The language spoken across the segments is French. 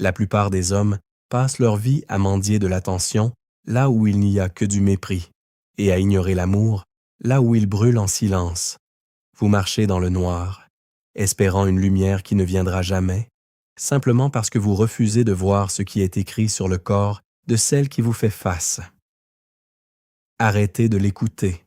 La plupart des hommes passent leur vie à mendier de l'attention là où il n'y a que du mépris, et à ignorer l'amour là où il brûle en silence. Vous marchez dans le noir, espérant une lumière qui ne viendra jamais, simplement parce que vous refusez de voir ce qui est écrit sur le corps de celle qui vous fait face. Arrêtez de l'écouter.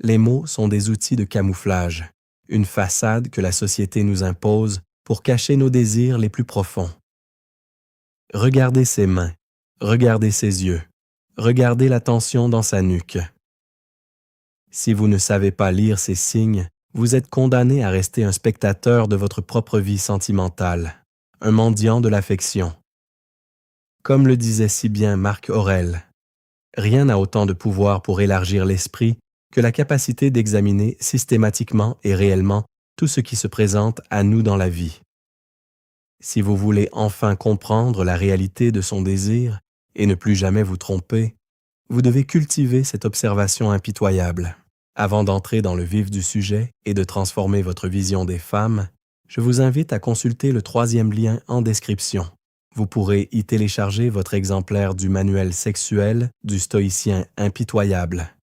Les mots sont des outils de camouflage, une façade que la société nous impose pour cacher nos désirs les plus profonds. Regardez ses mains, regardez ses yeux, regardez la tension dans sa nuque. Si vous ne savez pas lire ces signes, vous êtes condamné à rester un spectateur de votre propre vie sentimentale, un mendiant de l'affection. Comme le disait si bien Marc Aurèle, rien n'a autant de pouvoir pour élargir l'esprit que la capacité d'examiner systématiquement et réellement tout ce qui se présente à nous dans la vie. Si vous voulez enfin comprendre la réalité de son désir et ne plus jamais vous tromper, vous devez cultiver cette observation impitoyable. Avant d'entrer dans le vif du sujet et de transformer votre vision des femmes, je vous invite à consulter le 3e lien en description. Vous pourrez y télécharger votre exemplaire du manuel sexuel du stoïcien impitoyable.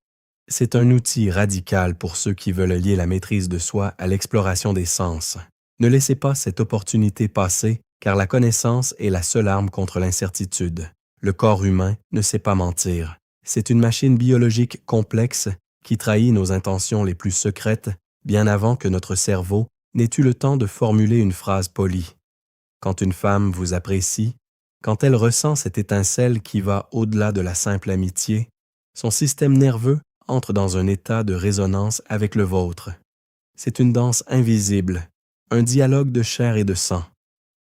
C'est un outil radical pour ceux qui veulent lier la maîtrise de soi à l'exploration des sens. Ne laissez pas cette opportunité passer, car la connaissance est la seule arme contre l'incertitude. Le corps humain ne sait pas mentir. C'est une machine biologique complexe qui trahit nos intentions les plus secrètes bien avant que notre cerveau n'ait eu le temps de formuler une phrase polie. Quand une femme vous apprécie, quand elle ressent cette étincelle qui va au-delà de la simple amitié, son système nerveux entre dans un état de résonance avec le vôtre. C'est une danse invisible, un dialogue de chair et de sang.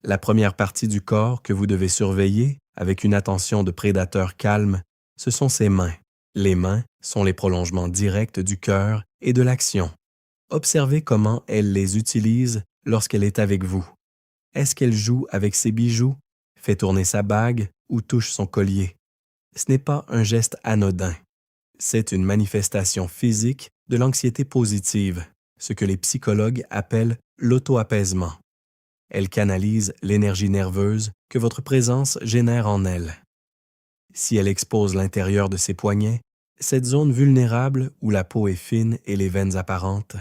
La première partie du corps que vous devez surveiller avec une attention de prédateur calme, ce sont ses mains. Les mains sont les prolongements directs du cœur et de l'action. Observez comment elle les utilise lorsqu'elle est avec vous. Est-ce qu'elle joue avec ses bijoux, fait tourner sa bague ou touche son collier? Ce n'est pas un geste anodin. C'est une manifestation physique de l'anxiété positive, ce que les psychologues appellent l'auto-apaisement. Elle canalise l'énergie nerveuse que votre présence génère en elle. Si elle expose l'intérieur de ses poignets, cette zone vulnérable où la peau est fine et les veines apparentes,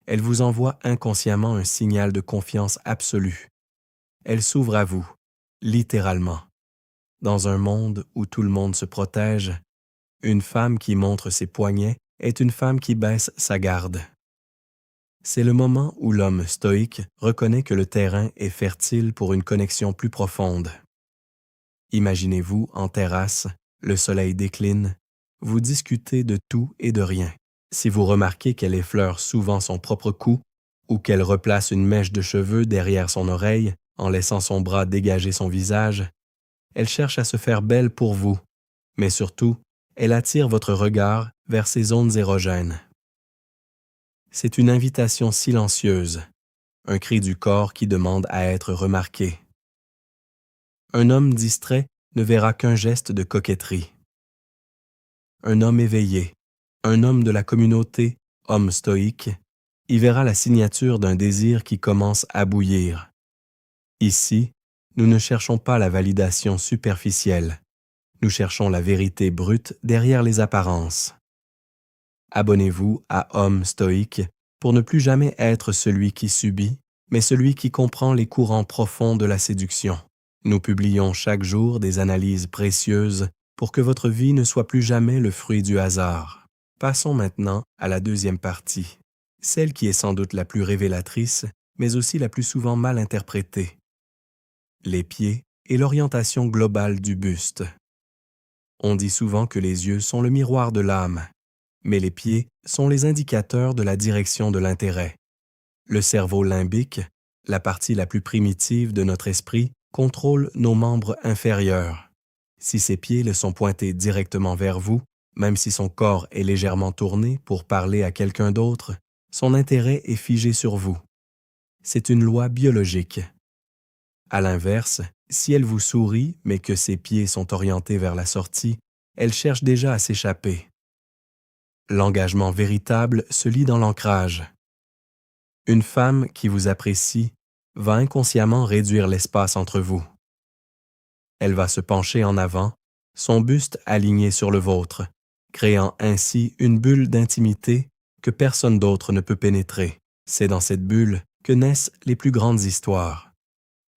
elle vous envoie inconsciemment un signal de confiance absolue. Elle s'ouvre à vous, littéralement. Dans un monde où tout le monde se protège, une femme qui montre ses poignets est une femme qui baisse sa garde. C'est le moment où l'homme stoïque reconnaît que le terrain est fertile pour une connexion plus profonde. Imaginez-vous en terrasse, le soleil décline, vous discutez de tout et de rien. Si vous remarquez qu'elle effleure souvent son propre cou ou qu'elle replace une mèche de cheveux derrière son oreille en laissant son bras dégager son visage, elle cherche à se faire belle pour vous, mais surtout, elle attire votre regard vers ses zones érogènes. C'est une invitation silencieuse, un cri du corps qui demande à être remarqué. Un homme distrait ne verra qu'un geste de coquetterie. Un homme éveillé, un homme de la communauté, homme stoïque, y verra la signature d'un désir qui commence à bouillir. Ici, nous ne cherchons pas la validation superficielle, nous cherchons la vérité brute derrière les apparences. Abonnez-vous à Homme stoïque pour ne plus jamais être celui qui subit, mais celui qui comprend les courants profonds de la séduction. Nous publions chaque jour des analyses précieuses pour que votre vie ne soit plus jamais le fruit du hasard. Passons maintenant à la 2e partie, celle qui est sans doute la plus révélatrice, mais aussi la plus souvent mal interprétée. Les pieds et l'orientation globale du buste. On dit souvent que les yeux sont le miroir de l'âme, mais les pieds sont les indicateurs de la direction de l'intérêt. Le cerveau limbique, la partie la plus primitive de notre esprit, contrôle nos membres inférieurs. Si ses pieds le sont pointés directement vers vous, même si son corps est légèrement tourné pour parler à quelqu'un d'autre, son intérêt est figé sur vous. C'est une loi biologique. À l'inverse, si elle vous sourit mais que ses pieds sont orientés vers la sortie, elle cherche déjà à s'échapper. L'engagement véritable se lit dans l'ancrage. Une femme qui vous apprécie va inconsciemment réduire l'espace entre vous. Elle va se pencher en avant, son buste aligné sur le vôtre, créant ainsi une bulle d'intimité que personne d'autre ne peut pénétrer. C'est dans cette bulle que naissent les plus grandes histoires.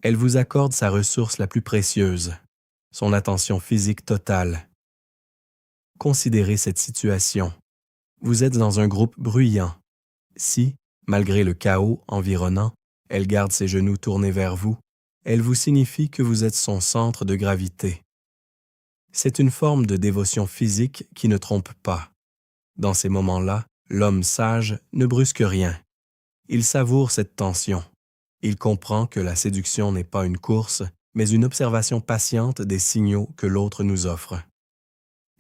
Elle vous accorde sa ressource la plus précieuse, son attention physique totale. Considérez cette situation. Vous êtes dans un groupe bruyant. Si, malgré le chaos environnant, elle garde ses genoux tournés vers vous, elle vous signifie que vous êtes son centre de gravité. C'est une forme de dévotion physique qui ne trompe pas. Dans ces moments-là, l'homme sage ne brusque rien. Il savoure cette tension. Il comprend que la séduction n'est pas une course, mais une observation patiente des signaux que l'autre nous offre.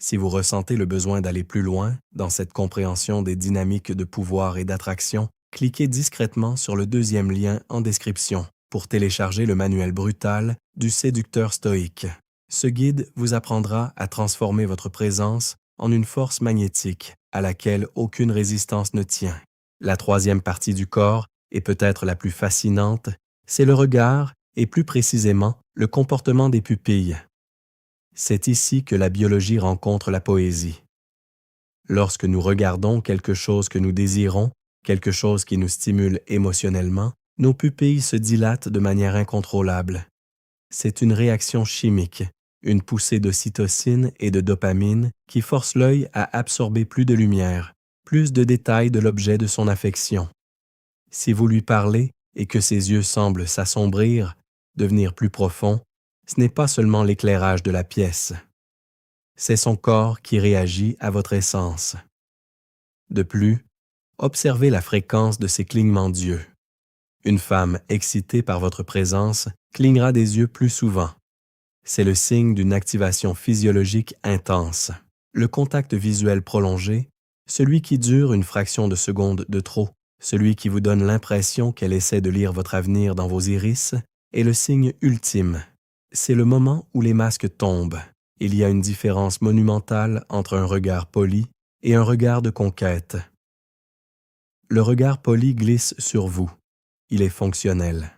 Si vous ressentez le besoin d'aller plus loin dans cette compréhension des dynamiques de pouvoir et d'attraction, cliquez discrètement sur le deuxième lien en description pour télécharger le manuel brutal du séducteur stoïque. Ce guide vous apprendra à transformer votre présence en une force magnétique à laquelle aucune résistance ne tient. La troisième partie du corps, et peut-être la plus fascinante, c'est le regard et plus précisément le comportement des pupilles. C'est ici que la biologie rencontre la poésie. Lorsque nous regardons quelque chose que nous désirons, quelque chose qui nous stimule émotionnellement, nos pupilles se dilatent de manière incontrôlable. C'est une réaction chimique, une poussée d'ocytocine et de dopamine qui force l'œil à absorber plus de lumière, plus de détails de l'objet de son affection. Si vous lui parlez et que ses yeux semblent s'assombrir, devenir plus profonds, ce n'est pas seulement l'éclairage de la pièce. C'est son corps qui réagit à votre essence. De plus, observez la fréquence de ces clignements d'yeux. Une femme excitée par votre présence clignera des yeux plus souvent. C'est le signe d'une activation physiologique intense. Le contact visuel prolongé, celui qui dure une fraction de seconde de trop, celui qui vous donne l'impression qu'elle essaie de lire votre avenir dans vos iris, est le signe ultime. C'est le moment où les masques tombent. Il y a une différence monumentale entre un regard poli et un regard de conquête. Le regard poli glisse sur vous. Il est fonctionnel.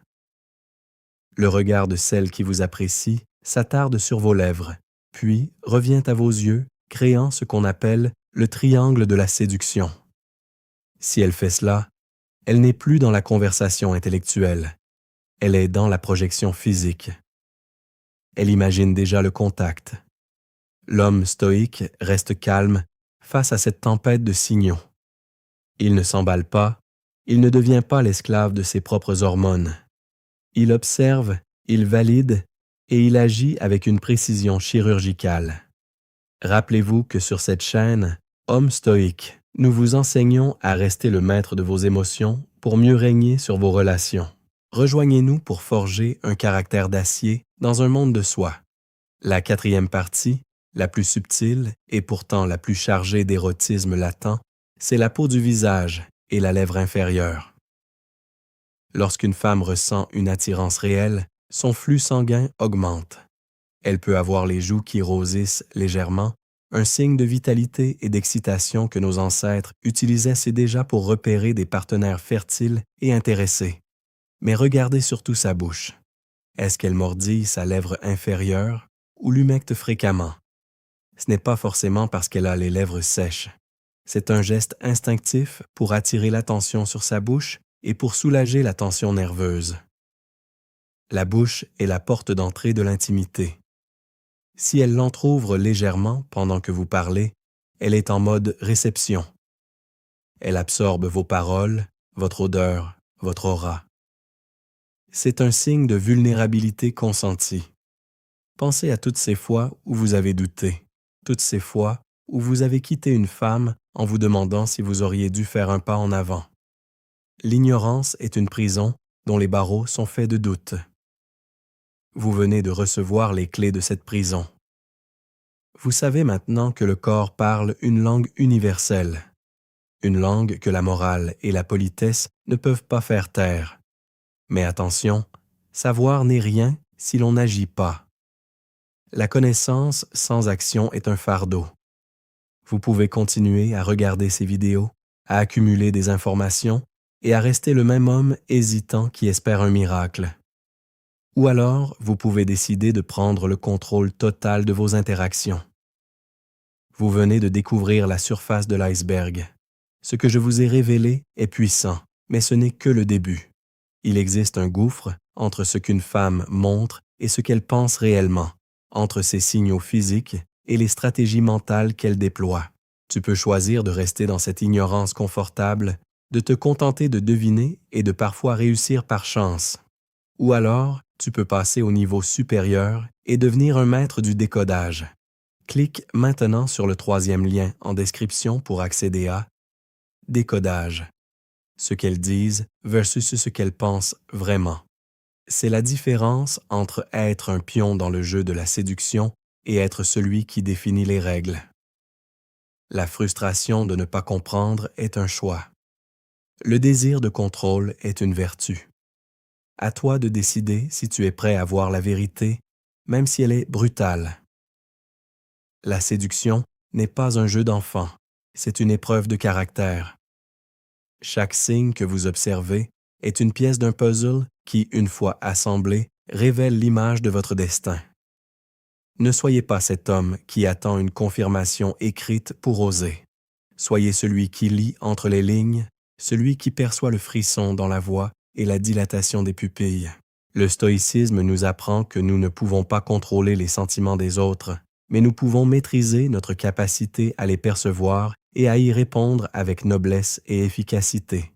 Le regard de celle qui vous apprécie s'attarde sur vos lèvres, puis revient à vos yeux, créant ce qu'on appelle le triangle de la séduction. Si elle fait cela, elle n'est plus dans la conversation intellectuelle, elle est dans la projection physique. Elle imagine déjà le contact. L'homme stoïque reste calme face à cette tempête de signaux. Il ne s'emballe pas, il ne devient pas l'esclave de ses propres hormones. Il observe, il valide et il agit avec une précision chirurgicale. Rappelez-vous que sur cette chaîne, Homme stoïque, nous vous enseignons à rester le maître de vos émotions pour mieux régner sur vos relations. Rejoignez-nous pour forger un caractère d'acier dans un monde de soi. La quatrième partie, la plus subtile et pourtant la plus chargée d'érotisme latent, c'est la peau du visage et la lèvre inférieure. Lorsqu'une femme ressent une attirance réelle, son flux sanguin augmente. Elle peut avoir les joues qui rosissent légèrement, un signe de vitalité et d'excitation que nos ancêtres utilisaient déjà pour repérer des partenaires fertiles et intéressés. Mais regardez surtout sa bouche. Est-ce qu'elle mordille sa lèvre inférieure ou l'humecte fréquemment? Ce n'est pas forcément parce qu'elle a les lèvres sèches. C'est un geste instinctif pour attirer l'attention sur sa bouche et pour soulager la tension nerveuse. La bouche est la porte d'entrée de l'intimité. Si elle l'entrouvre légèrement pendant que vous parlez, elle est en mode réception. Elle absorbe vos paroles, votre odeur, votre aura. C'est un signe de vulnérabilité consentie. Pensez à toutes ces fois où vous avez douté, toutes ces fois où vous avez quitté une femme en vous demandant si vous auriez dû faire un pas en avant. L'ignorance est une prison dont les barreaux sont faits de doutes. Vous venez de recevoir les clés de cette prison. Vous savez maintenant que le corps parle une langue universelle, une langue que la morale et la politesse ne peuvent pas faire taire. Mais attention, savoir n'est rien si l'on n'agit pas. La connaissance sans action est un fardeau. Vous pouvez continuer à regarder ces vidéos, à accumuler des informations et à rester le même homme hésitant qui espère un miracle. Ou alors, vous pouvez décider de prendre le contrôle total de vos interactions. Vous venez de découvrir la surface de l'iceberg. Ce que je vous ai révélé est puissant, mais ce n'est que le début. Il existe un gouffre entre ce qu'une femme montre et ce qu'elle pense réellement, entre ses signaux physiques et les stratégies mentales qu'elle déploie. Tu peux choisir de rester dans cette ignorance confortable, de te contenter de deviner et de parfois réussir par chance. Ou alors, tu peux passer au niveau supérieur et devenir un maître du décodage. Clique maintenant sur le 3e lien en description pour accéder à Décodage. Ce qu'elles disent versus ce qu'elles pensent vraiment. C'est la différence entre être un pion dans le jeu de la séduction et être celui qui définit les règles. La frustration de ne pas comprendre est un choix. Le désir de contrôle est une vertu. À toi de décider si tu es prêt à voir la vérité, même si elle est brutale. La séduction n'est pas un jeu d'enfant, c'est une épreuve de caractère. Chaque signe que vous observez est une pièce d'un puzzle qui, une fois assemblée, révèle l'image de votre destin. Ne soyez pas cet homme qui attend une confirmation écrite pour oser. Soyez celui qui lit entre les lignes, celui qui perçoit le frisson dans la voix et la dilatation des pupilles. Le stoïcisme nous apprend que nous ne pouvons pas contrôler les sentiments des autres, mais nous pouvons maîtriser notre capacité à les percevoir et à y répondre avec noblesse et efficacité.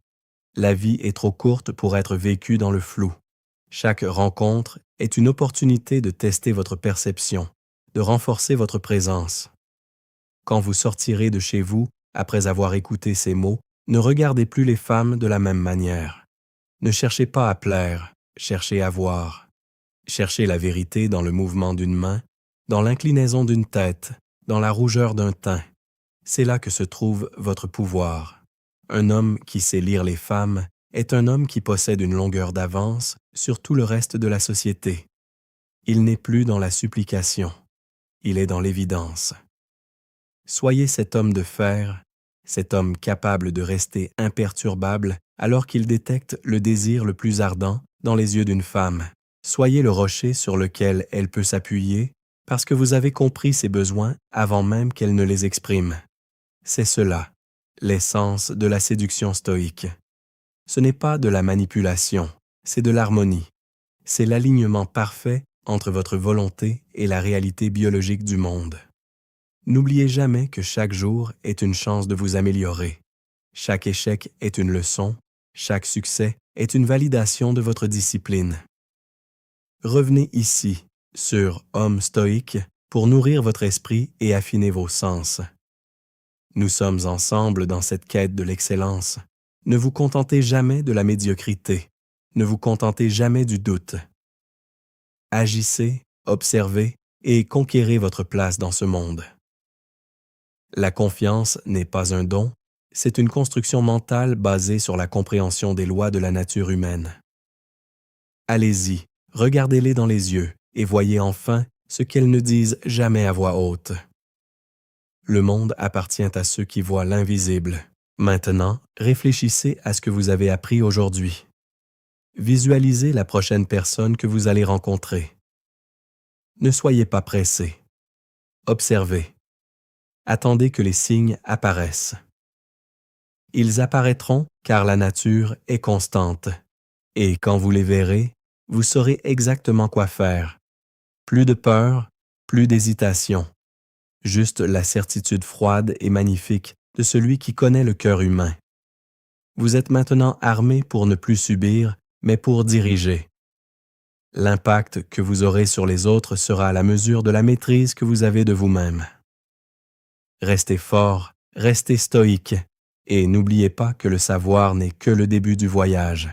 La vie est trop courte pour être vécue dans le flou. Chaque rencontre est une opportunité de tester votre perception, de renforcer votre présence. Quand vous sortirez de chez vous, après avoir écouté ces mots, ne regardez plus les femmes de la même manière. Ne cherchez pas à plaire, cherchez à voir. Cherchez la vérité dans le mouvement d'une main, dans l'inclinaison d'une tête, dans la rougeur d'un teint. C'est là que se trouve votre pouvoir. Un homme qui sait lire les femmes est un homme qui possède une longueur d'avance sur tout le reste de la société. Il n'est plus dans la supplication, il est dans l'évidence. Soyez cet homme de fer, cet homme capable de rester imperturbable alors qu'il détecte le désir le plus ardent dans les yeux d'une femme. Soyez le rocher sur lequel elle peut s'appuyer parce que vous avez compris ses besoins avant même qu'elle ne les exprime. C'est cela, l'essence de la séduction stoïque. Ce n'est pas de la manipulation, c'est de l'harmonie. C'est l'alignement parfait entre votre volonté et la réalité biologique du monde. N'oubliez jamais que chaque jour est une chance de vous améliorer. Chaque échec est une leçon, chaque succès est une validation de votre discipline. Revenez ici, sur Homme stoïque, pour nourrir votre esprit et affiner vos sens. Nous sommes ensemble dans cette quête de l'excellence. Ne vous contentez jamais de la médiocrité. Ne vous contentez jamais du doute. Agissez, observez et conquérez votre place dans ce monde. La confiance n'est pas un don, c'est une construction mentale basée sur la compréhension des lois de la nature humaine. Allez-y, regardez-les dans les yeux et voyez enfin ce qu'elles ne disent jamais à voix haute. Le monde appartient à ceux qui voient l'invisible. Maintenant, réfléchissez à ce que vous avez appris aujourd'hui. Visualisez la prochaine personne que vous allez rencontrer. Ne soyez pas pressé. Observez. Attendez que les signes apparaissent. Ils apparaîtront car la nature est constante. Et quand vous les verrez, vous saurez exactement quoi faire. Plus de peur, plus d'hésitation. Juste la certitude froide et magnifique de celui qui connaît le cœur humain. Vous êtes maintenant armé pour ne plus subir, mais pour diriger. L'impact que vous aurez sur les autres sera à la mesure de la maîtrise que vous avez de vous-même. Restez fort, restez stoïque, et n'oubliez pas que le savoir n'est que le début du voyage.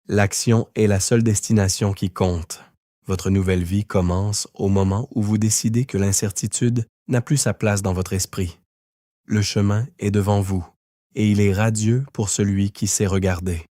L'action est la seule destination qui compte. Votre nouvelle vie commence au moment où vous décidez que l'incertitude n'a plus sa place dans votre esprit. Le chemin est devant vous, et il est radieux pour celui qui sait regarder.